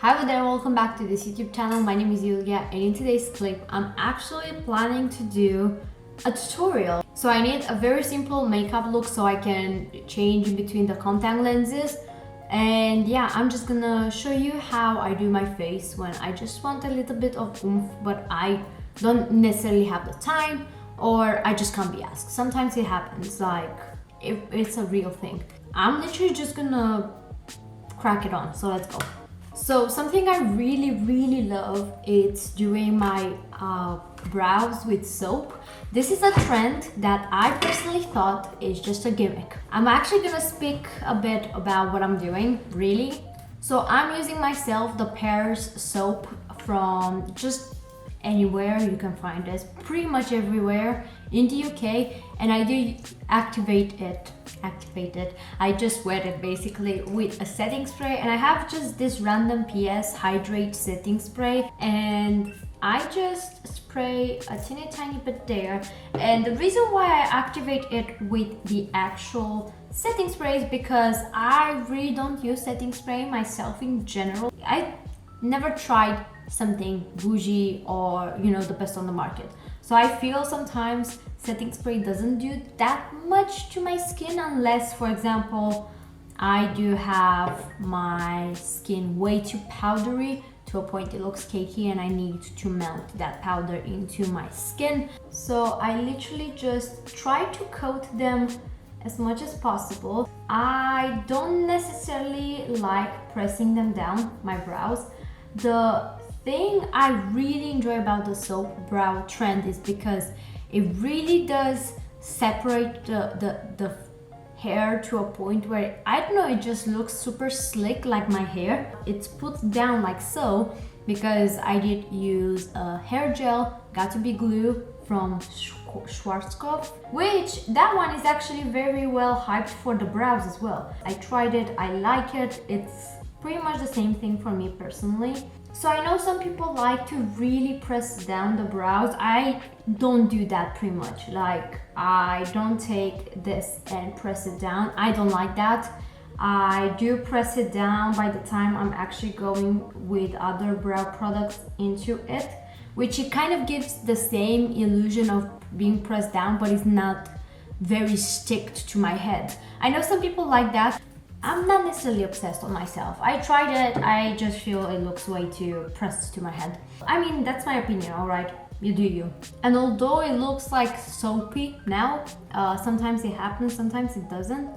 Hi there, welcome back to this YouTube channel. My name is Yulia, and in today's clip I'm actually planning to do a tutorial. So I need a very simple makeup look so I can change in between the contact lenses. And yeah, I'm just gonna show you how I do my face when I just want a little bit of oomph, but I don't necessarily have the time, or I just can't be asked. Sometimes it happens, like it's a real thing. I'm literally just gonna crack it on, so let's go. So something I really love is doing my brows with soap. This is a trend that I personally thought is just a gimmick. I'm actually gonna speak a bit about what I'm doing, really. So I'm using myself the Pears soap from just anywhere you can find this, pretty much everywhere in the UK, and I do activate it. I just wet it basically with a setting spray, and I have just this random PS Hydrate setting spray, and I just spray a tiny bit there. And the reason why I activate it with the actual setting spray is because I really don't use setting spray myself in general. I never tried something bougie or, you know, the best on the market. So I feel sometimes setting spray doesn't do that much to my skin unless, for example, I do have my skin way too powdery to a point it looks cakey and I need to melt that powder into my skin. So I literally just try to coat them as much as possible. I don't necessarily like pressing them down my brows. The thing I really enjoy about the soap brow trend is because it really does separate the hair to a point where, I don't know, it just looks super slick like my hair. It's put down like so because I did use a hair gel, got to be glue from Schwarzkopf, which that one is actually very well hyped for the brows as well. I tried it, I like it. It's pretty much the same thing for me personally. So I know some people like to really press down the brows. I don't do that pretty much. Like, I don't take this and press it down. I don't like that. I do press it down by the time I'm actually going with other brow products into it, which it kind of gives the same illusion of being pressed down, but it's not very sticked to my head. I know some people like that. I'm not necessarily obsessed on myself. I tried it, I just feel it looks way too pressed to my head. I mean, that's my opinion, alright? You do you. And although it looks like soapy now, sometimes it happens, sometimes it doesn't.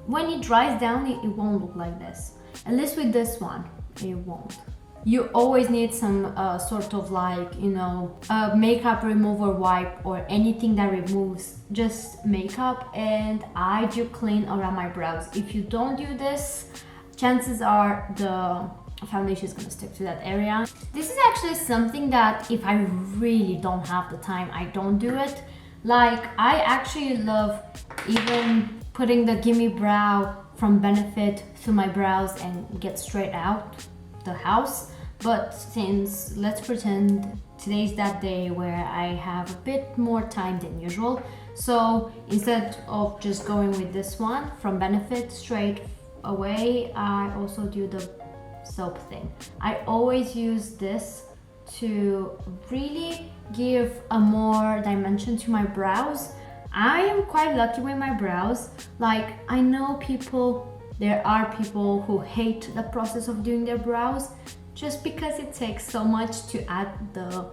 When it dries down, it won't look like this. At least with this one, it won't. You always need some sort of, like, you know, makeup remover wipe or anything that removes just makeup, and I do clean around my brows. If you don't do this, chances are the foundation is gonna stick to that area. This is actually something that if I really don't have the time, I don't do it. Like, I actually love even putting the Gimme brow from Benefit through my brows and get straight out the house. But since, let's pretend today's that day where I have a bit more time than usual, so instead of just going with this one from Benefit straight away, I also do the soap thing. I always use this to really give a more dimension to my brows. I am quite lucky with my brows. Like, I know there are people who hate the process of doing their brows, just because it takes so much to add the,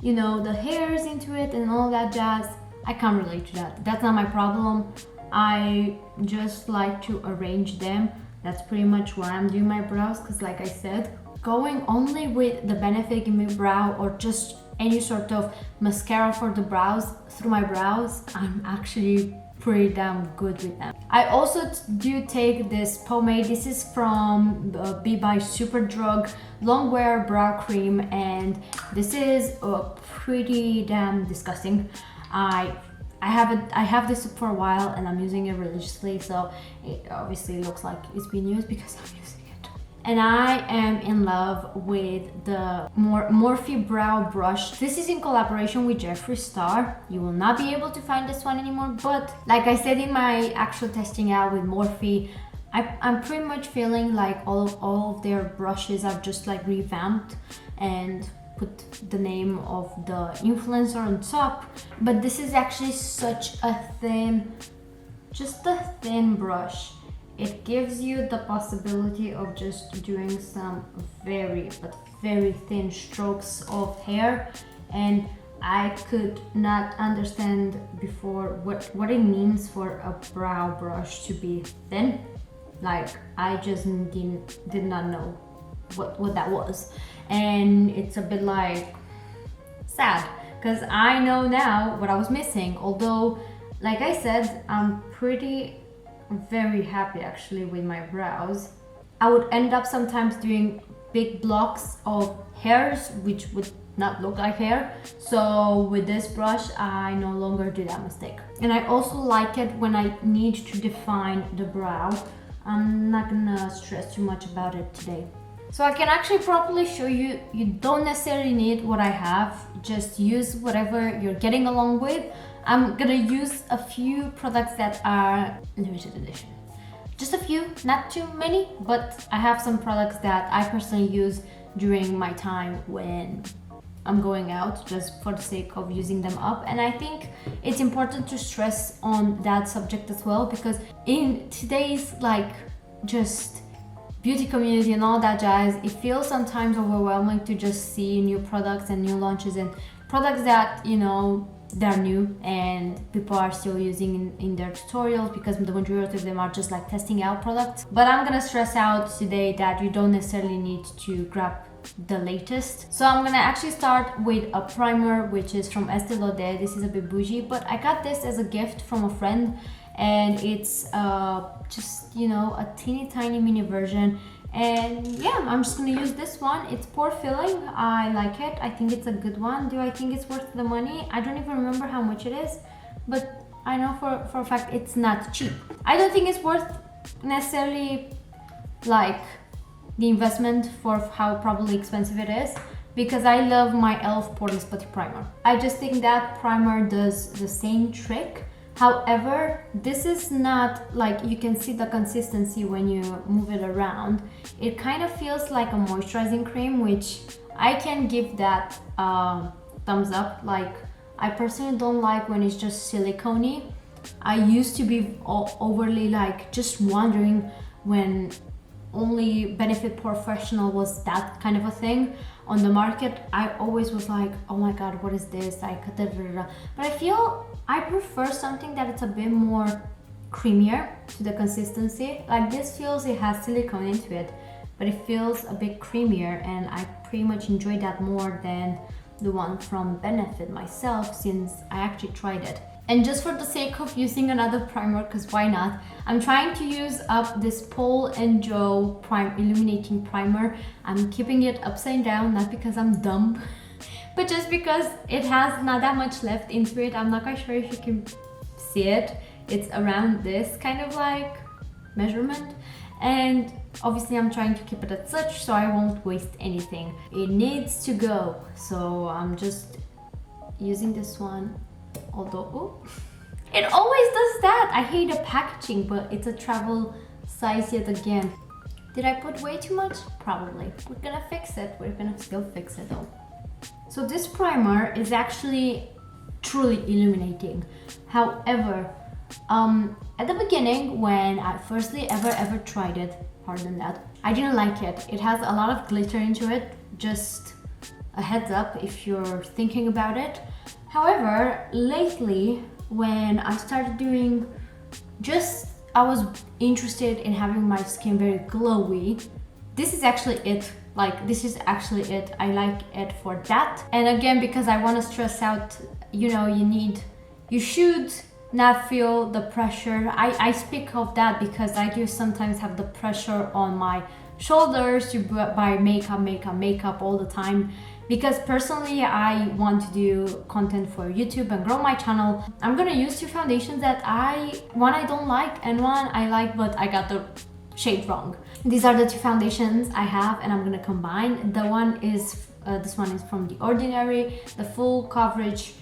you know, the hairs into it and all that jazz. I can't relate to that. That's not my problem. I just like to arrange them. That's pretty much why I'm doing my brows, because like I said, going only with the Benefit Gimme Brow or just any sort of mascara for the brows through my brows, I'm actually pretty damn good with them. I also do take this pomade. This is from Beige Superdrug long wear brow cream, and this is pretty damn disgusting. I have this for a while and I'm using it religiously, so it obviously looks like it's been used because I'm using it. And I am in love with the Morphe brow brush. This is in collaboration with Jeffree Star. You will not be able to find this one anymore, but like I said in my actual testing out with Morphe, I'm pretty much feeling like all of their brushes are just like revamped and put the name of the influencer on top. But this is actually such a thin, just a thin brush. It gives you the possibility of just doing some very, but very thin strokes of hair, and I could not understand before what it means for a brow brush to be thin. Like, I just did not know what that was. And it's a bit like sad, because I know now what I was missing. Although, like I said, I'm very happy actually with my brows. I would end up sometimes doing big blocks of hairs which would not look like hair. So with this brush, I no longer do that mistake. And I also like it when I need to define the brow. I'm not gonna stress too much about it today. So I can actually properly show you, you don't necessarily need what I have, just use whatever you're getting along with. I'm gonna use a few products that are limited edition. Just a few, not too many, but I have some products that I personally use during my time when I'm going out, just for the sake of using them up. And I think it's important to stress on that subject as well, because in today's like just beauty community and all that jazz, it feels sometimes overwhelming to just see new products and new launches and products that, you know, they're new and people are still using in their tutorials, because the majority of them are just like testing out products. But I'm gonna stress out today that you don't necessarily need to grab the latest. So I'm gonna actually start with a primer, which is from Estee Lauder. This is a bit bougie, but I got this as a gift from a friend, and it's just, you know, a teeny tiny mini version. And yeah, I'm just gonna use this one. It's pore filling. I like it. I think it's a good one. Do I think it's worth the money? I don't even remember how much it is, but I know for a fact it's not cheap. I don't think it's worth necessarily like the investment for how probably expensive it is, because I love my e.l.f. Poreless Putty Primer. I just think that primer does the same trick. However, this is not like, you can see the consistency when you move it around. It kind of feels like a moisturizing cream, which I can give that thumbs up. Like, I personally don't like when it's just silicone-y. I used to be overly like just wondering when only Benefit Professional was that kind of a thing on the market. I always was like, oh my god, what is this? Like, da, da, da, da. But I feel I prefer something that it's a bit more creamier to the consistency. Like, this feels it has silicone into it, but it feels a bit creamier, and I pretty much enjoy that more than the one from Benefit myself, since I actually tried it. And just for the sake of using another primer, because why not, I'm trying to use up this Paul and Joe Illuminating Primer. I'm keeping it upside down, not because I'm dumb, but just because it has not that much left into it. I'm not quite sure if you can see it. It's around this kind of like measurement. And obviously I'm trying to keep it as such so I won't waste anything. It needs to go. So I'm just using this one. Although, it always does that. I hate the packaging, but it's a travel size yet again. Did I put way too much? Probably. We're gonna fix it. We're gonna still fix it though. So this primer is actually truly illuminating. However, at the beginning, when I firstly ever tried it, pardon that, I didn't like it. It has a lot of glitter into it. Just a heads up if you're thinking about it. However, lately, when I started doing I was interested in having my skin very glowy. This is actually it. Like, this is actually it. I like it for that. And again, because I want to stress out, you know, you should not feel the pressure. I speak of that because I do sometimes have the pressure on my shoulders to buy makeup all the time. Because personally, I want to do content for YouTube and grow my channel. I'm gonna use two foundations that one I don't like and one I like, but I got the shade wrong. These are the two foundations I have, and I'm gonna combine. The one is this one is from The Ordinary, the full coverage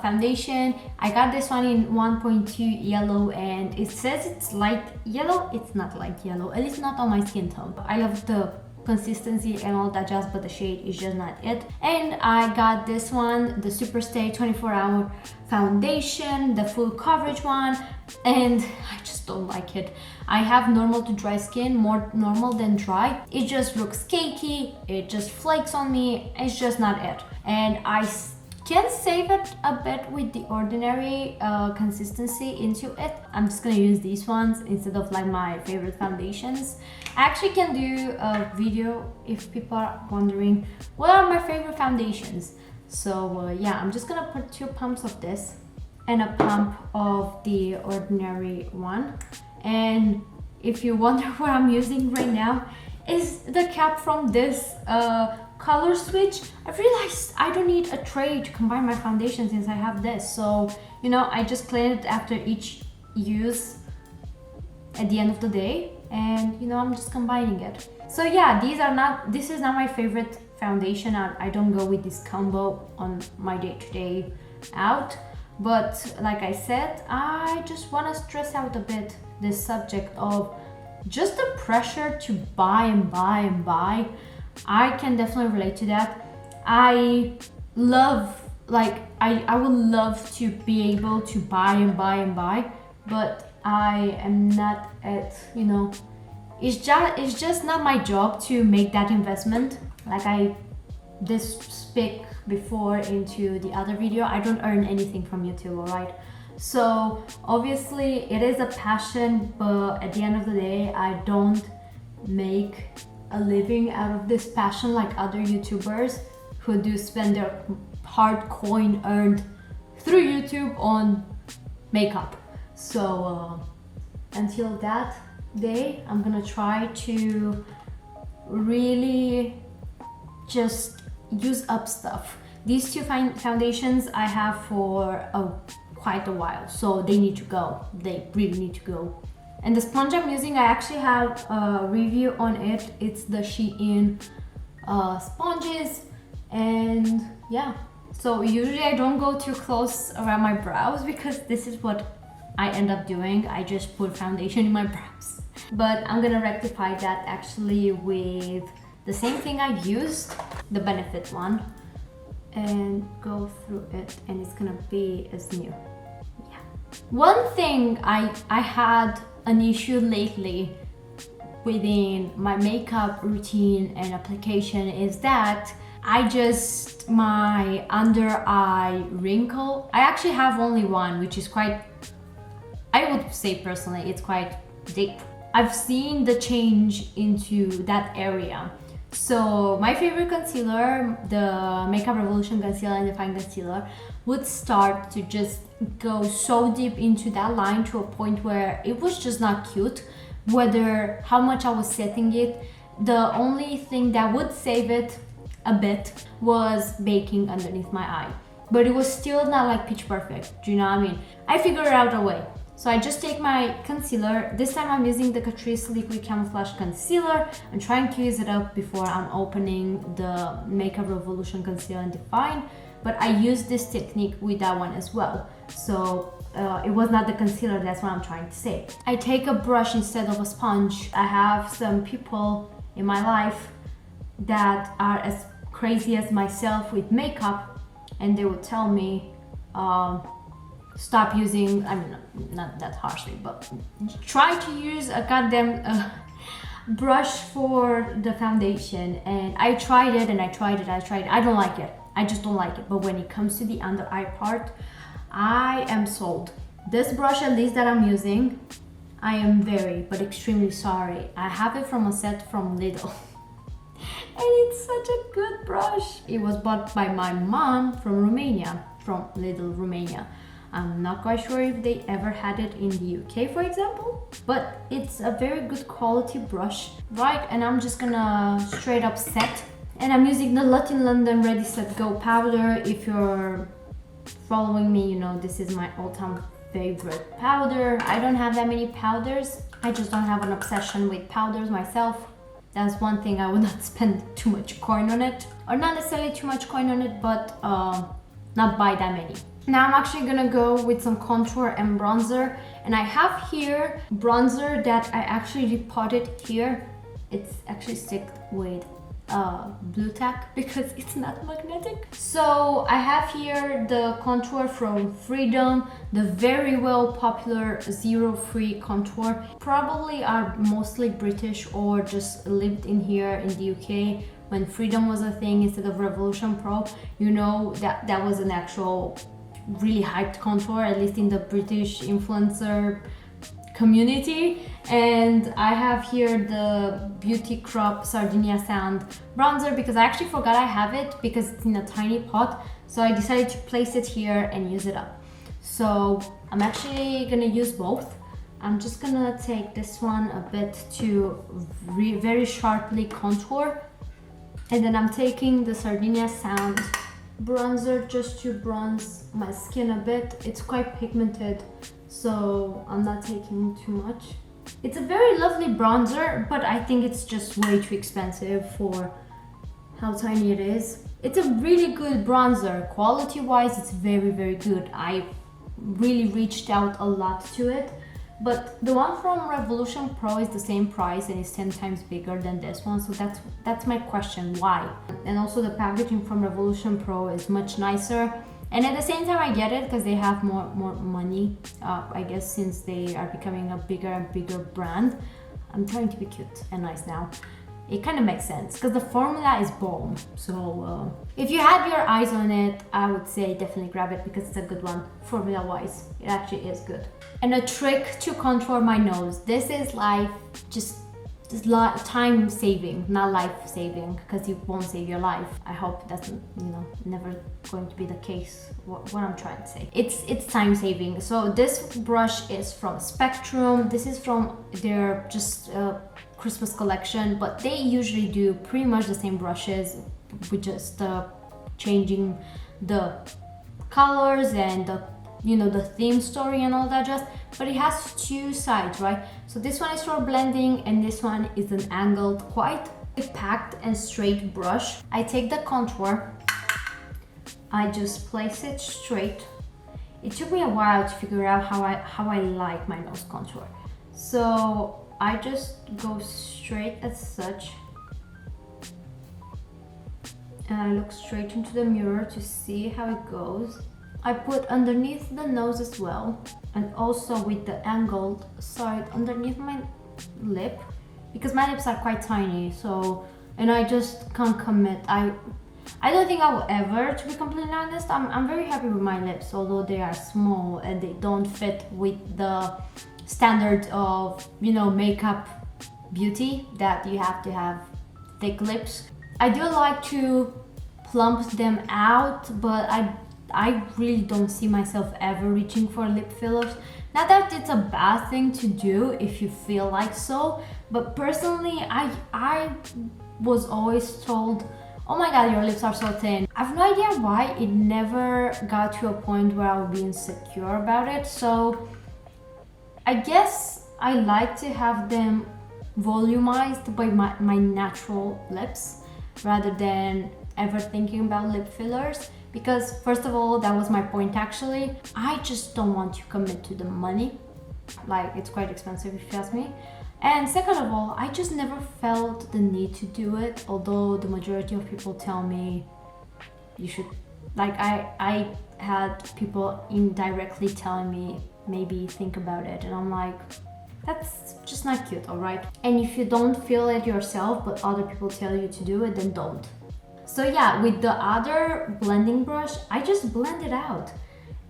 foundation. I got this one in 1.2 yellow, and it says it's light yellow. It's not light yellow, at least not on my skin tone. I love the consistency and all that jazz, but the shade is just not it. And I got this one, the Superstay 24-hour foundation, the full coverage one, and I just don't like it. I have normal to dry skin, more normal than dry. It just looks cakey, it just flakes on me, it's just not it. And I can save it a bit with The Ordinary consistency into it. I'm just gonna use these ones instead of like my favorite foundations. I actually can do a video if people are wondering what are my favorite foundations. So yeah, I'm just gonna put 2 pumps of this and a pump of The Ordinary one. And if you wonder what I'm using right now, is the cap from this color switch. I realized I don't need a tray to combine my foundation since I have this. So, you know, I just clean it after each use at the end of the day. And, you know, I'm just combining it. So yeah, this is not my favorite foundation. I don't go with this combo on my day-to-day out. But like I said, I just want to stress out a bit this subject of just the pressure to buy and buy and buy. I can definitely relate to that. I love, like, I would love to be able to buy and buy and buy, but I am not at, you know, it's just not my job to make that investment. Like I speak before into the other video, I don't earn anything from YouTube, alright? So obviously it is a passion, but at the end of the day, I don't make a living out of this passion like other YouTubers who do spend their hard coin earned through YouTube on makeup. So until that day, I'm gonna try to really just use up stuff. These 2 foundations I have for quite a while, so they need to go. They really need to go. And the sponge I'm using, I actually have a review on it. It's the Shein sponges, and yeah. So usually I don't go too close around my brows because this is what I end up doing. I just put foundation in my brows. But I'm gonna rectify that actually with the same thing I used, the Benefit one, and go through it, and it's gonna be as new. Yeah. One thing I had an issue lately within my makeup routine and application is that my under eye wrinkle, I actually have only one, which is quite, I would say personally, it's quite deep. I've seen the change into that area. So my favorite concealer, the Makeup Revolution Concealer and Define Concealer, would start to just go so deep into that line to a point where it was just not cute. Whether how much I was setting it, the only thing that would save it a bit was baking underneath my eye. But it was still not like pitch perfect, do you know what I mean? I figured out a way. So I just take my concealer. This time I'm using the Catrice Liquid Camouflage Concealer. I'm trying to use it up before I'm opening the Makeup Revolution Concealer and Define. But I used this technique with that one as well. So it was not the concealer, that's what I'm trying to say. I take a brush instead of a sponge. I have some people in my life that are as crazy as myself with makeup, and they would tell me, stop using, I mean, not that harshly, but try to use a goddamn brush for the foundation. And I tried it and I tried it. I don't like it. I just don't like it. But when it comes to the under eye part, I am sold. This brush, at least that I'm using, I am very, but extremely sorry. I have it from a set from Lidl. And it's such a good brush. It was bought by my mom from Romania, from Lidl, Romania. I'm not quite sure if they ever had it in the UK, for example, but it's a very good quality brush, right? And I'm just gonna straight up set. And I'm using the Latin London Ready Set Go powder. If you're following me, you know this is my all-time favorite powder. I don't have that many powders. I just don't have an obsession with powders myself. That's one thing I would not spend too much coin on it. Or not necessarily too much coin on it, but not buy that many. Now I'm actually gonna go with some contour and bronzer. And I have here bronzer that I actually repotted here. It's actually sticked with blue tack because it's not magnetic. So I have here the contour from Freedom, the very well popular Zero Free contour. Probably are mostly British or just lived in here in the UK when Freedom was a thing instead of Revolution Pro. You know that that was an actual really hyped contour, at least in the British influencer community. And I have here the Beauty Crop Sardinia Sand bronzer because I actually forgot I have it because it's in a tiny pot, so I decided to place it here and use it up. So I'm actually gonna use both. I'm just gonna take this one a bit to very sharply contour, and then I'm taking the Sardinia Sand bronzer just to bronze my skin a bit. It's quite pigmented, so I'm not taking too much. It's a very lovely bronzer, but I think it's just way too expensive for how tiny it is. It's a really good bronzer. Quality wise, it's very good. I really reached out a lot to it, but the one from Revolution Pro is the same price and is 10 times bigger than this one, so that's my question, why? And also the packaging from Revolution Pro is much nicer, and at the same time I get it because they have more money, I guess, since they are becoming a bigger and bigger brand. I'm trying to be cute and nice now. It kind of makes sense because the formula is bomb. So if you had your eyes on it, I would say definitely grab it because it's a good one. Formula wise, it actually is good. And a trick to contour my nose. This is like just time saving, not life saving, because it won't save your life. I hope that's, you know, never going to be the case. What I'm trying to say, it's time saving. So this brush is from Spectrum. This is from their just Christmas collection, but they usually do pretty much the same brushes with just changing the colors and the, you know, the theme story and all that jazz. But it has two sides, right? So this one is for blending and this one is an angled, quite packed and straight brush. I take the contour, I just place it straight. It took me a while to figure out how I like my nose contour. So I just go straight as such, and I look straight into the mirror to see how it goes. I put underneath the nose as well, and also with the angled side underneath my lip, because my lips are quite tiny, so, and I just can't commit. I don't think I will ever, to be completely honest. I'm very happy with my lips, although they are small and they don't fit with the standard of, you know, makeup beauty that you have to have thick lips. I do like to plump them out, but I really don't see myself ever reaching for lip fillers. Not that it's a bad thing to do if you feel like so, but personally I was always told, oh my god, your lips are so thin. I have no idea why. It never got to a point where I would be insecure about it. So I guess I like to have them volumized by my natural lips rather than ever thinking about lip fillers, because first of all, that was my point actually. I just don't want to commit to the money. Like, it's quite expensive if you ask me. And second of all, I just never felt the need to do it, although the majority of people tell me you should. Like, I had people indirectly telling me maybe think about it, and I'm like, that's just not cute, alright? And if you don't feel it yourself but other people tell you to do it, then don't. So yeah, with the other blending brush, I just blend it out,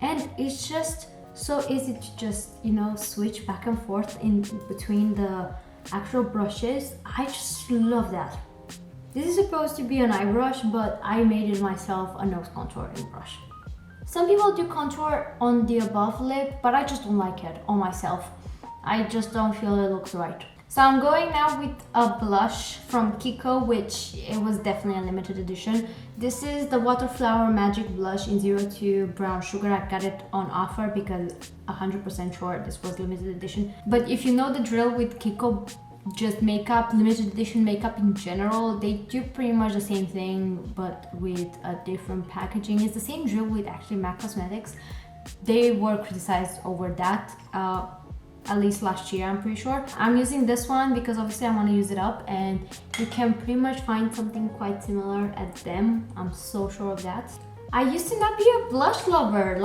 and it's just so easy to just, you know, switch back and forth in between the actual brushes. I just love that. This is supposed to be an eye brush, but I made it myself a nose contouring brush. Some people do contour on the above lip, but I just don't like it on myself. I just don't feel it looks right. So I'm going now with a blush from Kiko, which it was definitely a limited edition. This is the Waterflower Magic Blush in 02 Brown Sugar. I got it on offer because 100% sure this was limited edition. But if you know the drill with Kiko, just makeup, limited edition makeup in general, they do pretty much the same thing but with a different packaging. It's the same drill with actually MAC Cosmetics. They were criticized over that. At least last year, I'm pretty sure. I'm using this one because obviously I want to use it up, and you can pretty much find something quite similar at them. I'm so sure of that. I used to not be a blush lover,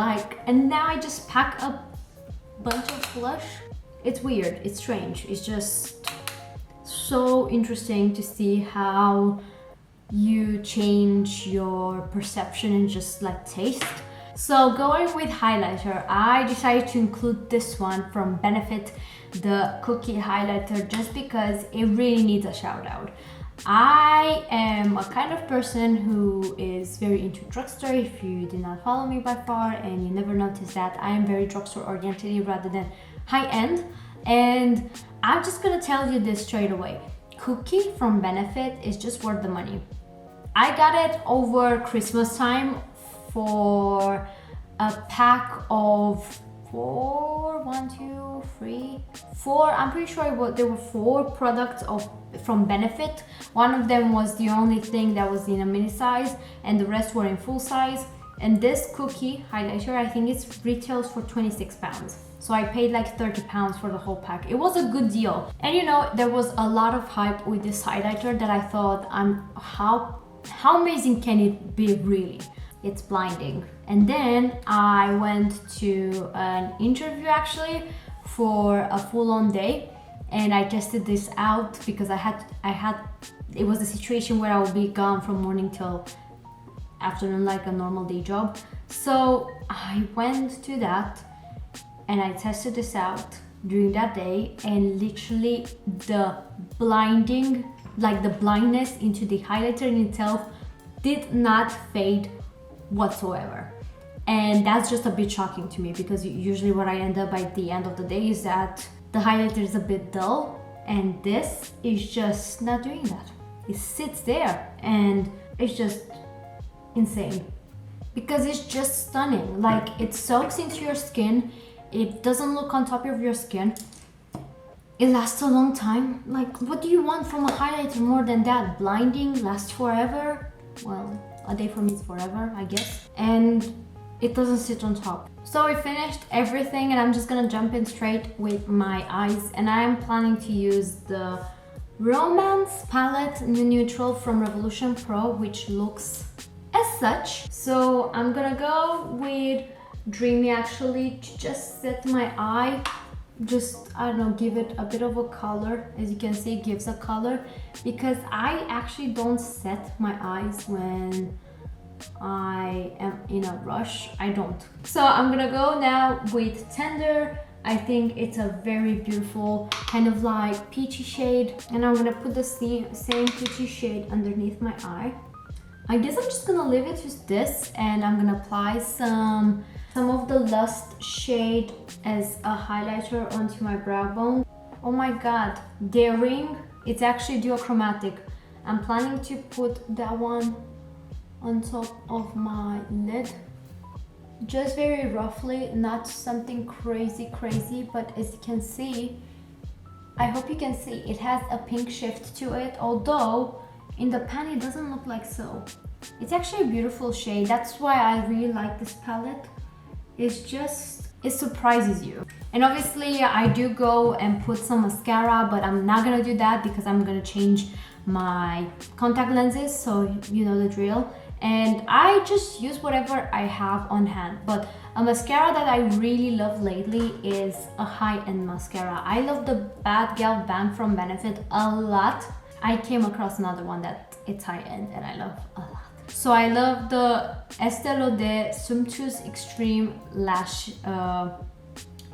and now I just pack a bunch of blush. It's weird, it's strange. It's just so interesting to see how you change your perception and just like taste. So going with highlighter, I decided to include this one from Benefit, the Cookie Highlighter, just because it really needs a shout out. I am a kind of person who is very into drugstore. If you did not follow me by far and you never noticed that, I am very drugstore oriented rather than high end. And I'm just gonna tell you this straight away. Cookie from Benefit is just worth the money. I got it over Christmas time for a pack of four. I'm pretty sure there were 4 products from Benefit. One of them was the only thing that was in a mini size and the rest were in full size. And this cookie highlighter, I think it retails for £26. So I paid like £30 for the whole pack. It was a good deal. And you know, there was a lot of hype with this highlighter that I thought, how amazing can it be really? It's blinding. And then I went to an interview actually for a full-on day, and I tested this out because it was a situation where I would be gone from morning till afternoon, like a normal day job. So I went to that and I tested this out during that day, and literally the blinding, like the blindness into the highlighter in itself did not fade whatsoever. And that's just a bit shocking to me because usually what I end up by the end of the day is that the highlighter is a bit dull, and this is just not doing that. It sits there and it's just insane because it's just stunning. Like, it soaks into your skin, it doesn't look on top of your skin, it lasts a long time. Like, what do you want from a highlighter more than that? Blinding, lasts forever. Well, a day for me is forever, I guess. And it doesn't sit on top. So we finished everything and I'm just gonna jump in straight with my eyes, and I am planning to use the Romance palette Neutral from Revolution Pro, which looks as such. So I'm gonna go with Dreamy actually to just set my eye, just, I don't know, give it a bit of a color. As you can see, it gives a color because I actually don't set my eyes when I am in a rush. I don't. So I'm gonna go now with Tender. I think it's a very beautiful kind of like peachy shade, and I'm gonna put the same peachy shade underneath my eye. I guess I'm just gonna leave it with this, and I'm gonna apply some of the Lust shade as a highlighter onto my brow bone. Oh my god, Daring, it's actually duochromatic. I'm planning to put that one on top of my lid, just very roughly, not something crazy, but as you can see, I hope you can see, it has a pink shift to it, although in the pan it doesn't look like so. It's actually a beautiful shade. That's why I really like this palette. It's just, it surprises you. And obviously I do go and put some mascara, but I'm not gonna do that because I'm gonna change my contact lenses, so you know the drill. And I just use whatever I have on hand. But a mascara that I really love lately is a high-end mascara. I love the Bad Gal Bang from Benefit a lot. I came across another one that it's high-end and I love a lot. So I love the Estee Lauder Sumptuous Extreme Lash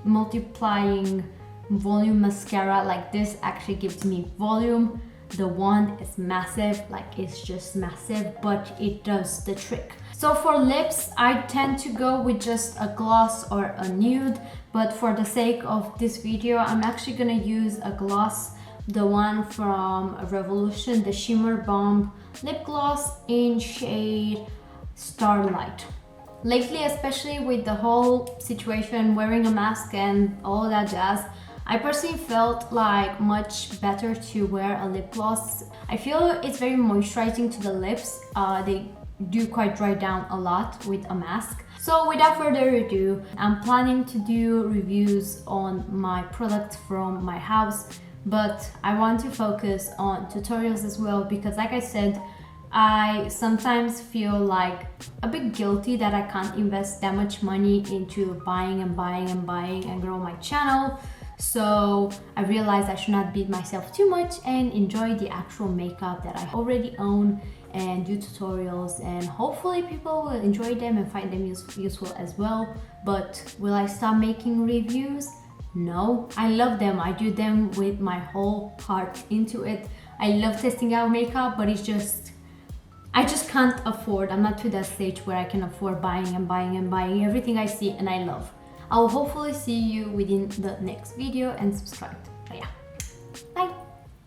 Multiplying Volume Mascara. Like, this actually gives me volume. The wand is massive, like it's just massive, but it does the trick. So for lips, I tend to go with just a gloss or a nude, but for the sake of this video, I'm actually gonna use a gloss the one from Revolution, the Shimmer Bomb lip gloss in shade Starlight. Lately, especially with the whole situation wearing a mask and all that jazz, I personally felt like much better to wear a lip gloss. I feel it's very moisturizing to the lips. They do quite dry down a lot with a mask. So without further ado, I'm planning to do reviews on my products from my house, but I want to focus on tutorials as well because, like I said, I sometimes feel like a bit guilty that I can't invest that much money into buying and grow my channel. So I realized I should not beat myself too much and enjoy the actual makeup that I already own and do tutorials, and hopefully people will enjoy them and find them useful as well. But will I stop making reviews? No, I love them. I do them with my whole heart into it. I love testing out makeup, but it's just, I just can't afford. I'm not to that stage where I can afford buying everything I see and I love. I will hopefully see you within the next video, and subscribe.